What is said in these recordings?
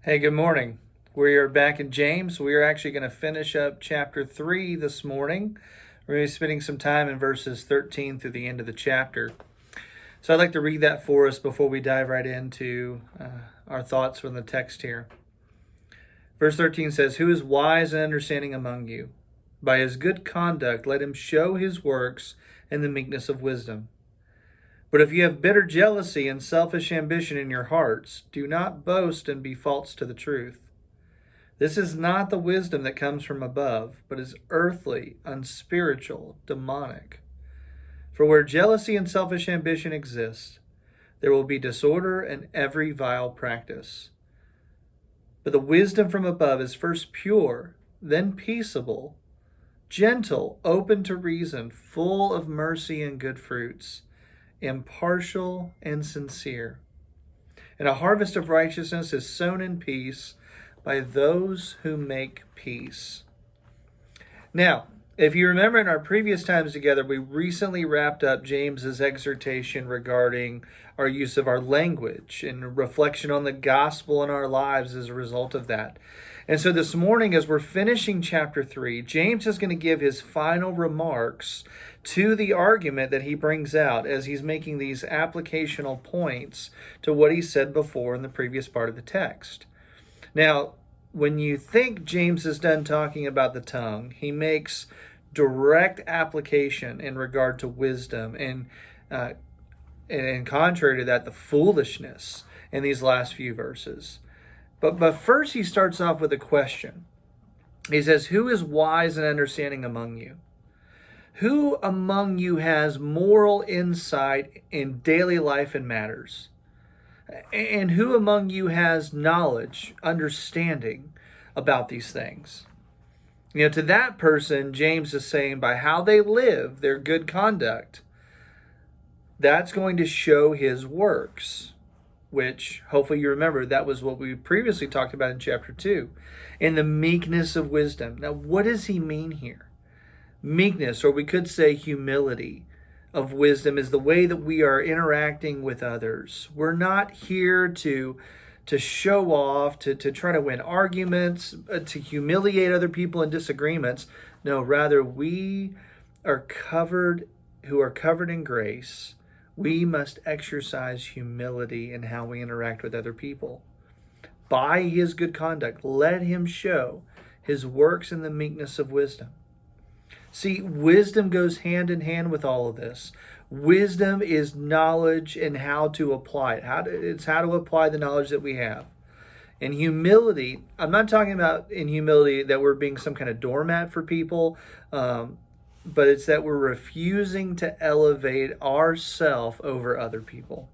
Hey, good morning. We are back in James. We are actually going to finish up chapter 3 this morning. We're going to be spending some time in verses 13 through the end of the chapter. So I'd like to read that for us before we dive right into our thoughts from the text here. Verse 13 says, "Who is wise and understanding among you? By his good conduct let him show his works in the meekness of wisdom. But if you have bitter jealousy and selfish ambition in your hearts, do not boast and be false to the truth. This is not the wisdom that comes from above, but is earthly, unspiritual, demonic. For where jealousy and selfish ambition exist, there will be disorder and every vile practice. But the wisdom from above is first pure, then peaceable, gentle, open to reason, full of mercy and good fruits, impartial and sincere. And a harvest of righteousness is sown in peace by those who make peace." Now, if you remember in our previous times together, we recently wrapped up James's exhortation regarding our use of our language and reflection on the gospel in our lives as a result of that. And so this morning, as we're finishing chapter 3, James is going to give his final remarks to the argument that he brings out as he's making these applicational points to what he said before in the previous part of the text. Now, when you think James is done talking about the tongue, he makes direct application in regard to wisdom and contrary to that, the foolishness in these last few verses. But first he starts off with a question. He says, "Who is wise and understanding among you? Who among you has moral insight in daily life and matters? And who among you has knowledge, understanding about these things?" To that person, James is saying by how they live, their good conduct, that's going to show his works, which hopefully you remember that was what we previously talked about in chapter 2, in the meekness of wisdom. Now, what does he mean here? Meekness, or we could say humility of wisdom, is the way that we are interacting with others. We're not here to show off, to try to win arguments, to humiliate other people in disagreements. No, rather we are covered, who are covered in grace. We must exercise humility in how we interact with other people. By his good conduct, let him show his works in the meekness of wisdom. See, wisdom goes hand in hand with all of this. Wisdom is knowledge and how to apply it. It's how to apply the knowledge that we have. In humility, I'm not talking about in humility that we're being some kind of doormat for people, but it's that we're refusing to elevate ourself over other people.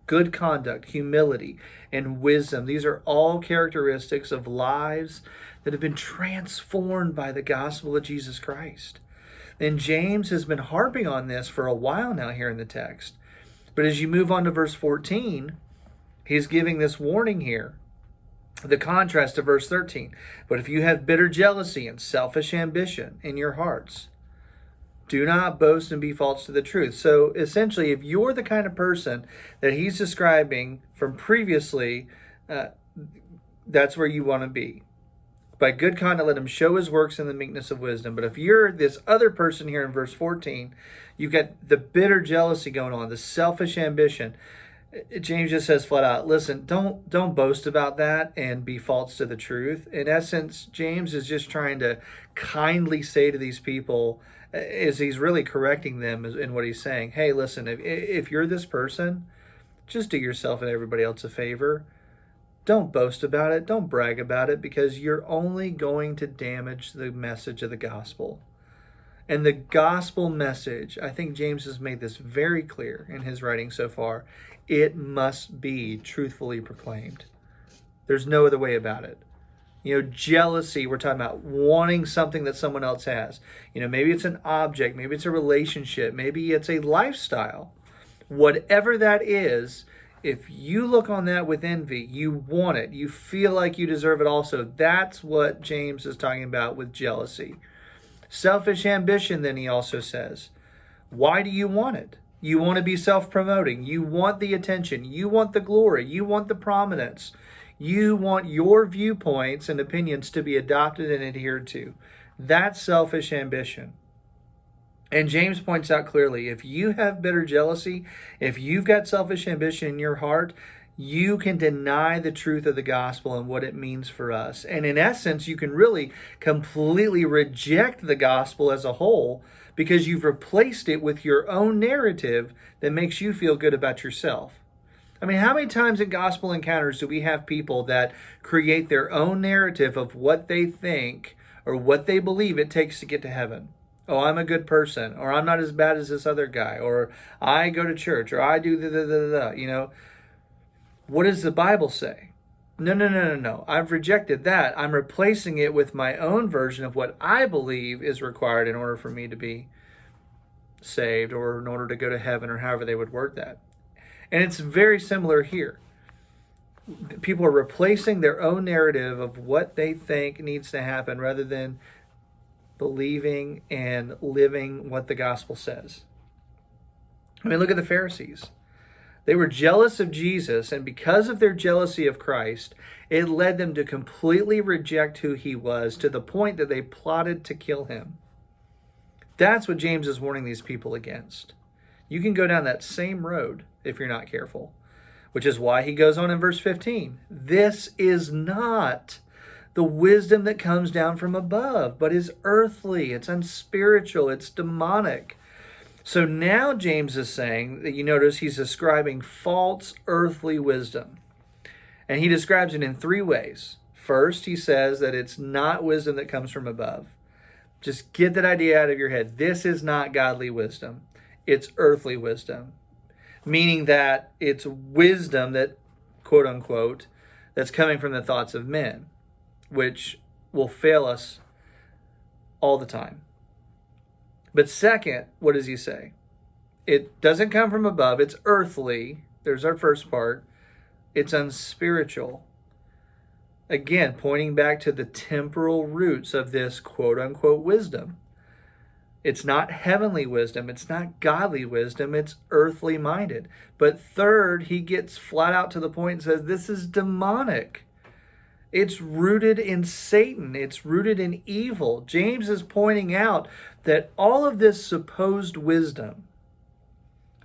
Good conduct, humility, and wisdom. These are all characteristics of lives that have been transformed by the gospel of Jesus Christ. And James has been harping on this for a while now here in the text. But as you move on to verse 14, he's giving this warning here. The contrast to verse 13. "But if you have bitter jealousy and selfish ambition in your hearts, do not boast and be false to the truth." So essentially, if you're the kind of person that he's describing from previously, that's where you want to be. By good conduct, let him show his works in the meekness of wisdom. But if you're this other person here in verse 14, you've got the bitter jealousy going on, the selfish ambition. James just says flat out, listen, don't boast about that and be false to the truth. In essence, James is just trying to kindly say to these people, as he's really correcting them in what he's saying, hey, listen, if you're this person, just do yourself and everybody else a favor. Don't boast about it. Don't brag about it, because you're only going to damage the message of the gospel. And the gospel message, I think James has made this very clear in his writing so far, it must be truthfully proclaimed. There's no other way about it. Jealousy, we're talking about wanting something that someone else has. Maybe it's an object, maybe it's a relationship, maybe it's a lifestyle. Whatever that is, if you look on that with envy, you want it, you feel like you deserve it also. That's what James is talking about with jealousy. Selfish ambition, then he also says, why do you want it? You want to be self-promoting. You want the attention. You want the glory. You want the prominence. You want your viewpoints and opinions to be adopted and adhered to. That's selfish ambition. And James points out clearly, if you have bitter jealousy, if you've got selfish ambition in your heart, you can deny the truth of the gospel and what it means for us. And in essence, you can really completely reject the gospel as a whole because you've replaced it with your own narrative that makes you feel good about yourself. I mean, how many times in gospel encounters do we have people that create their own narrative of what they think or what they believe it takes to get to heaven? Oh, I'm a good person, or I'm not as bad as this other guy, or I go to church, or I do the. What does the Bible say? No. I've rejected that. I'm replacing it with my own version of what I believe is required in order for me to be saved or in order to go to heaven or however they would word that. And it's very similar here. People are replacing their own narrative of what they think needs to happen rather than believing and living what the gospel says. I mean, look at the Pharisees. They were jealous of Jesus, and because of their jealousy of Christ, it led them to completely reject who he was to the point that they plotted to kill him. That's what James is warning these people against. You can go down that same road if you're not careful, which is why he goes on in verse 15. This is not the wisdom that comes down from above, but is earthly, it's unspiritual, it's demonic. So now James is saying that you notice he's describing false earthly wisdom. And he describes it in three ways. First, he says that it's not wisdom that comes from above. Just get that idea out of your head. This is not godly wisdom. It's earthly wisdom. Meaning that it's wisdom that, quote unquote, that's coming from the thoughts of men, which will fail us all the time. But second, what does he say? It doesn't come from above. It's earthly. There's our first part. It's unspiritual. Again, pointing back to the temporal roots of this quote unquote wisdom. It's not heavenly wisdom. It's not godly wisdom. It's earthly minded. But third, he gets flat out to the point and says this is demonic. It's rooted in Satan. It's rooted in evil. James is pointing out that all of this supposed wisdom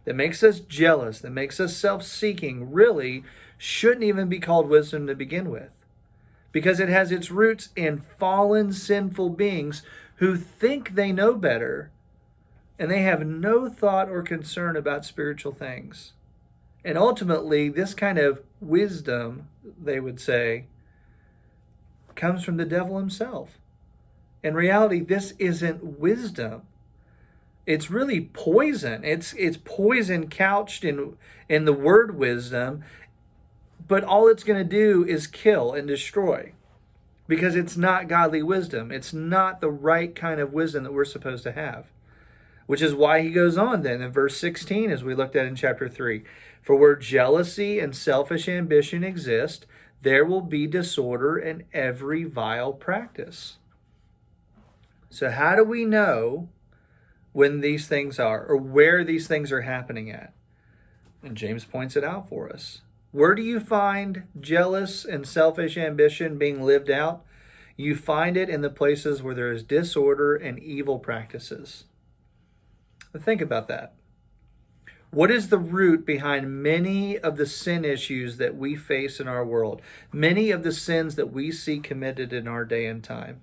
that makes us jealous, that makes us self-seeking, really shouldn't even be called wisdom to begin with. Because it has its roots in fallen, sinful beings who think they know better, and they have no thought or concern about spiritual things. And ultimately, this kind of wisdom, they would say, comes from the devil himself. In reality, this isn't wisdom. It's really poison. It's poison couched in the word wisdom, but all it's going to do is kill and destroy because it's not godly wisdom. It's not the right kind of wisdom that we're supposed to have, which is why he goes on then in verse 16, as we looked at in chapter 3. For where jealousy and selfish ambition exist, there will be disorder and every vile practice. So how do we know when these things are, or where these things are happening at? And James points it out for us. Where do you find jealous and selfish ambition being lived out? You find it in the places where there is disorder and evil practices. But think about that. What is the root behind many of the sin issues that we face in our world? Many of the sins that we see committed in our day and time?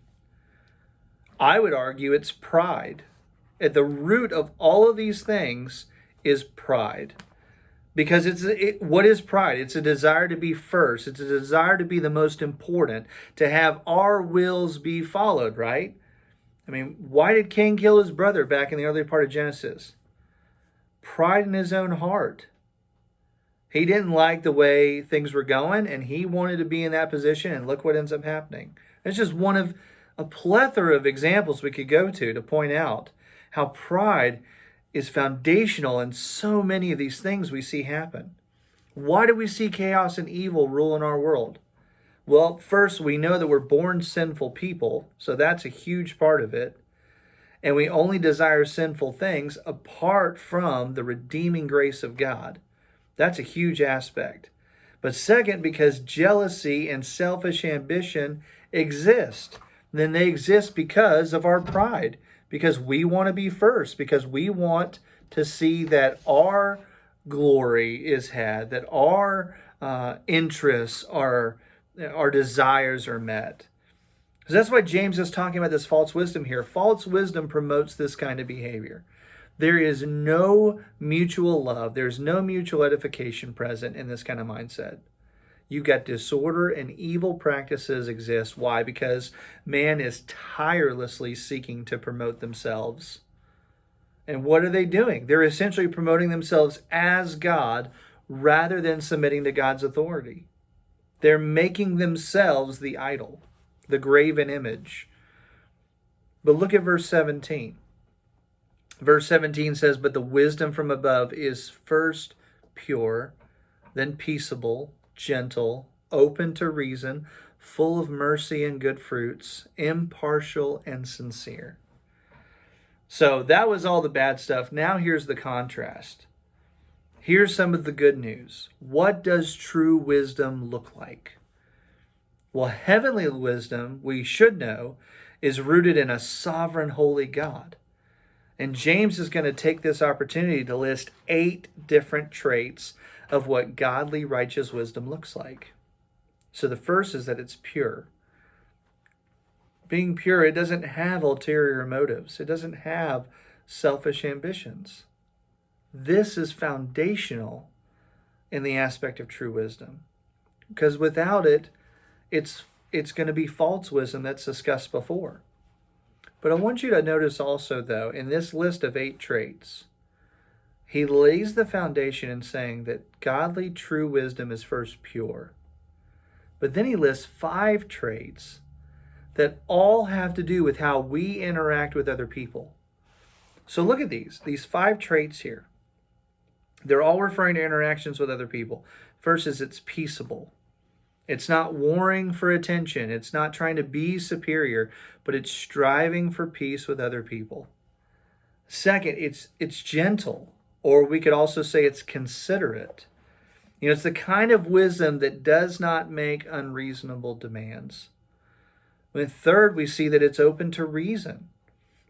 I would argue it's pride. At the root of all of these things is pride. Because what is pride? It's a desire to be first. It's a desire to be the most important, to have our wills be followed, right? I mean, why did Cain kill his brother back in the early part of Genesis? Pride in his own heart. He didn't like the way things were going, and he wanted to be in that position, and look what ends up happening. It's just one of a plethora of examples we could go to point out how pride is foundational in so many of these things we see happen. Why do we see chaos and evil rule in our world? Well, first, we know that we're born sinful people, so that's a huge part of it. And we only desire sinful things apart from the redeeming grace of God. That's a huge aspect. But second, because jealousy and selfish ambition exist. Then they exist because of our pride, because we want to be first, because we want to see that our glory is had, that our interests are, our desires are met. So that's why James is talking about this false wisdom here. False wisdom promotes this kind of behavior. There is no mutual love. There's no mutual edification present in this kind of mindset. You've got disorder and evil practices exist. Why? Because man is tirelessly seeking to promote themselves. And what are they doing? They're essentially promoting themselves as God rather than submitting to God's authority. They're making themselves the idol, the graven image. But look at verse 17. Verse 17 says, "But the wisdom from above is first pure, then peaceable, gentle, open to reason, full of mercy and good fruits, impartial and sincere." So that was all the bad stuff. Now here's the contrast. Here's some of the good news. What does true wisdom look like? Well, heavenly wisdom, we should know, is rooted in a sovereign, holy God. And James is going to take this opportunity to list 8 different traits of what godly, righteous wisdom looks like. So the first is that it's pure. Being pure, it doesn't have ulterior motives. It doesn't have selfish ambitions. This is foundational in the aspect of true wisdom. Because without it, it's going to be false wisdom that's discussed before. But I want you to notice also, though, in this list of 8 traits, he lays the foundation in saying that godly, true wisdom is first pure. But then he lists 5 traits that all have to do with how we interact with other people. So look at these 5 traits here. They're all referring to interactions with other people. First is it's peaceable. It's not warring for attention. It's not trying to be superior, but it's striving for peace with other people. Second, it's gentle, or we could also say it's considerate. It's the kind of wisdom that does not make unreasonable demands. And third, we see that it's open to reason.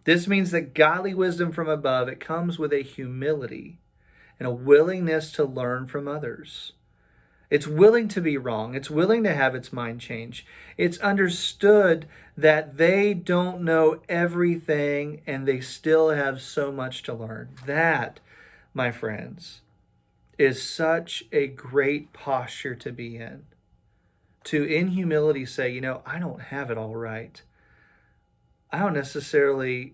This means that godly wisdom from above, it comes with a humility and a willingness to learn from others. It's willing to be wrong. It's willing to have its mind change. It's understood that they don't know everything and they still have so much to learn. That, my friends, is such a great posture to be in. To, in humility, say, I don't have it all right. I don't necessarily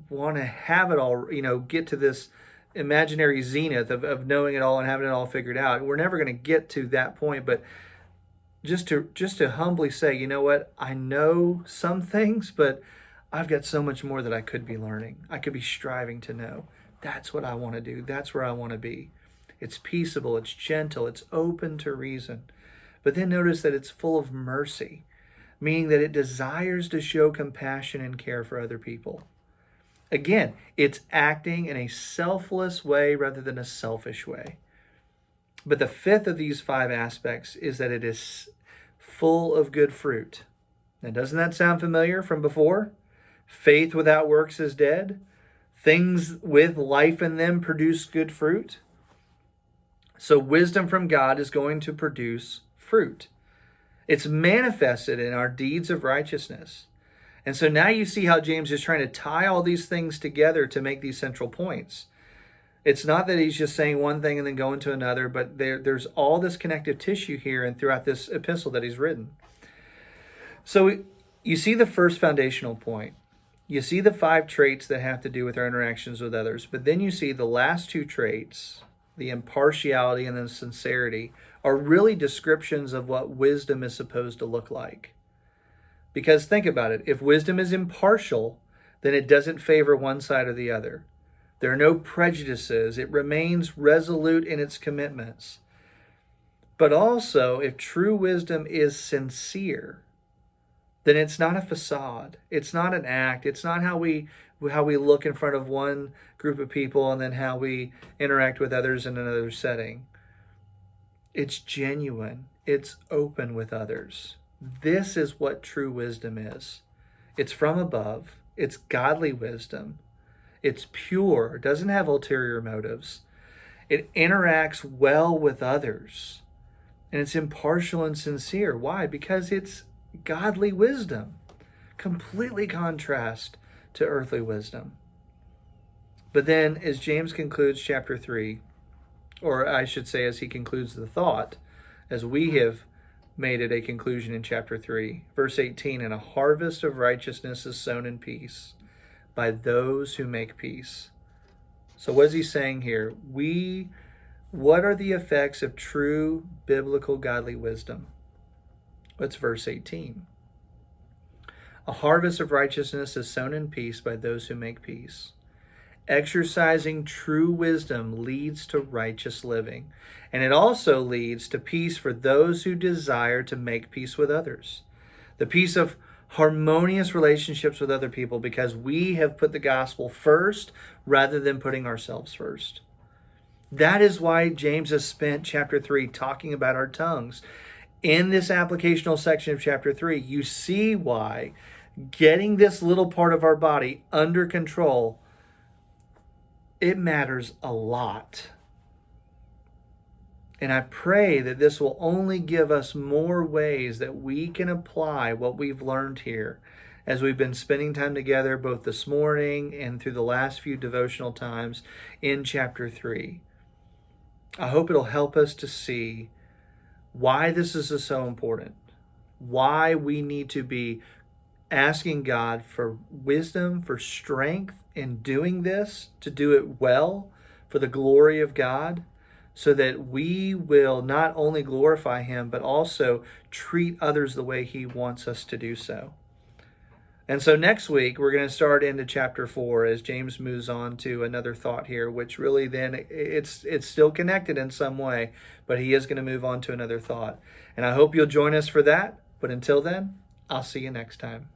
want to have it all, get to this imaginary zenith of knowing it all and having it all figured out. We're never going to get to that point, but just to humbly say, you know what, I know some things, but I've got so much more that I could be learning. I could be striving to know. That's what I want to do. That's where I want to be. It's peaceable, it's gentle, it's open to reason. But then notice that it's full of mercy, meaning that it desires to show compassion and care for other people. Again, it's acting in a selfless way rather than a selfish way. But the fifth of these 5 aspects is that it is full of good fruit. Now, doesn't that sound familiar from before? Faith without works is dead. Things with life in them produce good fruit. So wisdom from God is going to produce fruit. It's manifested in our deeds of righteousness. And so now you see how James is trying to tie all these things together to make these central points. It's not that he's just saying one thing and then going to another, but there's all this connective tissue here and throughout this epistle that he's written. So you see the first foundational point. You see the 5 traits that have to do with our interactions with others, but then you see the last 2 traits, the impartiality and the sincerity, are really descriptions of what wisdom is supposed to look like. Because think about it, if wisdom is impartial, then it doesn't favor one side or the other. There are no prejudices. It remains resolute in its commitments. But also, if true wisdom is sincere, then it's not a facade. It's not an act. It's not how we look in front of one group of people and then how we interact with others in another setting. It's genuine. It's open with others. This is what true wisdom is. It's from above. It's godly wisdom. It's pure. It doesn't have ulterior motives. It interacts well with others. And it's impartial and sincere. Why? Because it's godly wisdom. Completely contrast to earthly wisdom. But then, as James concludes chapter 3, or I should say as he concludes the thought, as we have made it a conclusion in chapter 3, verse 18, and a harvest of righteousness is sown in peace by those who make peace. So what is he saying here? What are the effects of true biblical godly wisdom? What's verse 18? A harvest of righteousness is sown in peace by those who make peace. Exercising true wisdom leads to righteous living, and it also leads to peace for those who desire to make peace with others. The peace of harmonious relationships with other people because we have put the gospel first rather than putting ourselves first. That is why James has spent chapter 3 talking about our tongues. In this applicational section of chapter 3, you see why getting this little part of our body under control, it matters a lot. And I pray that this will only give us more ways that we can apply what we've learned here as we've been spending time together both this morning and through the last few devotional times in chapter 3. I hope it'll help us to see why this is so important, why we need to be asking God for wisdom, for strength in doing this, to do it well for the glory of God, so that we will not only glorify Him, but also treat others the way He wants us to do so. And so next week, we're going to start into chapter 4 as James moves on to another thought here, which really then it's still connected in some way, but he is going to move on to another thought. And I hope you'll join us for that. But until then, I'll see you next time.